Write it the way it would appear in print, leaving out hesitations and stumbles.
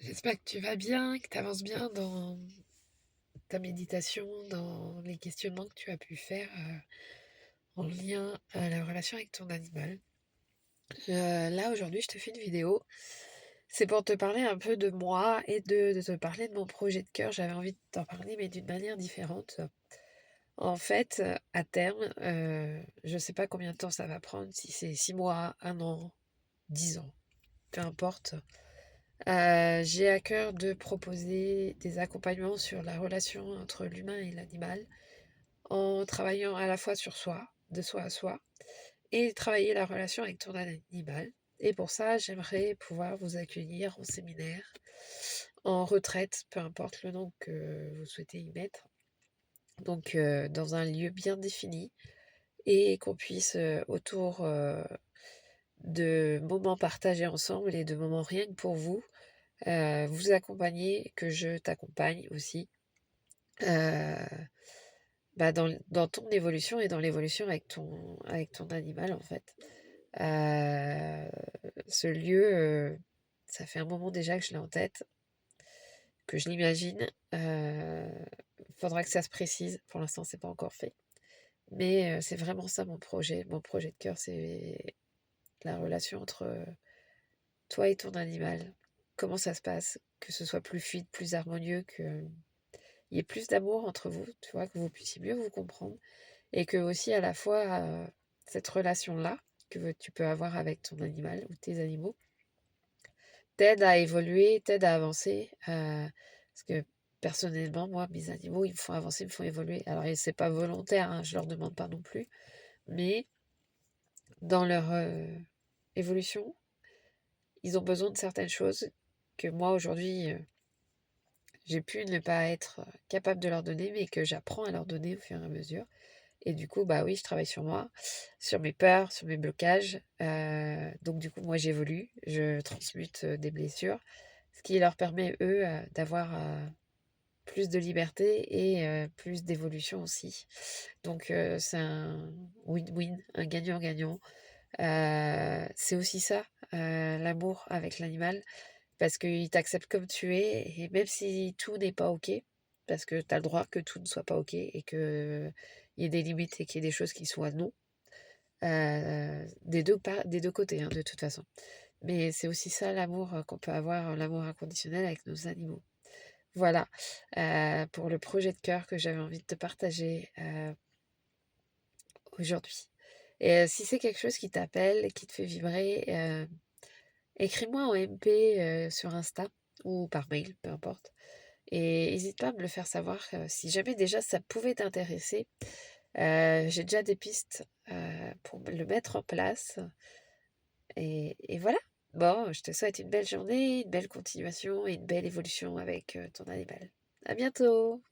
J'espère que tu vas bien, que tu avances bien dans ta méditation, dans les questionnements que tu as pu faire en lien à la relation avec ton animal. Là, aujourd'hui, je te fais une vidéo. C'est pour te parler un peu de moi et de te parler de mon projet de cœur. J'avais envie de t'en parler, mais d'une manière différente. En fait, à terme, je ne sais pas combien de temps ça va prendre, si c'est 6 mois, 1 an, 10 ans, peu importe. J'ai à cœur de proposer des accompagnements sur la relation entre l'humain et l'animal, en travaillant à la fois sur soi, de soi à soi, et travailler la relation avec ton animal. Et pour ça, j'aimerais pouvoir vous accueillir en séminaire, en retraite, peu importe le nom que vous souhaitez y mettre. Donc, dans un lieu bien défini, et qu'on puisse, autour de moments partagés ensemble et de moments rien que pour vous, vous accompagner, que je t'accompagne aussi, heu, dans ton évolution et dans l'évolution avec ton animal, en fait. Heu, Ce lieu, ça fait un moment déjà que je l'ai en tête, que je l'imagine. Faudra que ça se précise. Pour l'instant, c'est pas encore fait. Mais, c'est vraiment ça mon projet. Mon projet de cœur, c'est la relation entre, toi et ton animal. Comment ça se passe? Que ce soit plus fluide, plus harmonieux, qu'il y ait plus d'amour entre vous, tu vois? Que vous puissiez mieux vous comprendre et que aussi à la fois, cette relation-là que tu peux avoir avec ton animal ou tes animaux t'aide à évoluer, t'aide à avancer, parce que personnellement, moi, mes animaux, ils me font avancer, ils me font évoluer. Alors et c'est pas volontaire, hein, je leur demande pas non plus, mais dans leur, évolution, ils ont besoin de certaines choses que moi aujourd'hui, j'ai pu ne pas être, capable de leur donner, mais que j'apprends à leur donner au fur et à mesure. Et du coup, bah oui, je travaille sur moi, sur mes peurs, sur mes blocages. Donc du coup, moi, j'évolue, je transmute, des blessures, ce qui leur permet, eux, d'avoir, plus de liberté et plus d'évolution aussi. Donc c'est un win-win, un gagnant-gagnant. C'est aussi ça, l'amour avec l'animal, parce qu'il t'accepte comme tu es et même si tout n'est pas OK, parce que tu as le droit que tout ne soit pas OK et qu'il y ait des limites et qu'il y ait des choses qui soient non, des 2 côtés, hein, de toute façon. Mais c'est aussi ça l'amour, qu'on peut avoir, l'amour inconditionnel avec nos animaux. Voilà, pour le projet de cœur que j'avais envie de te partager, aujourd'hui. Et si c'est quelque chose qui t'appelle, qui te fait vibrer, écris-moi en MP, sur Insta ou par mail, peu importe. Et n'hésite pas à me le faire savoir, si jamais déjà ça pouvait t'intéresser. J'ai déjà des pistes, pour le mettre en place et voilà. Bon, je te souhaite une belle journée, une belle continuation et une belle évolution avec, ton animal. À bientôt!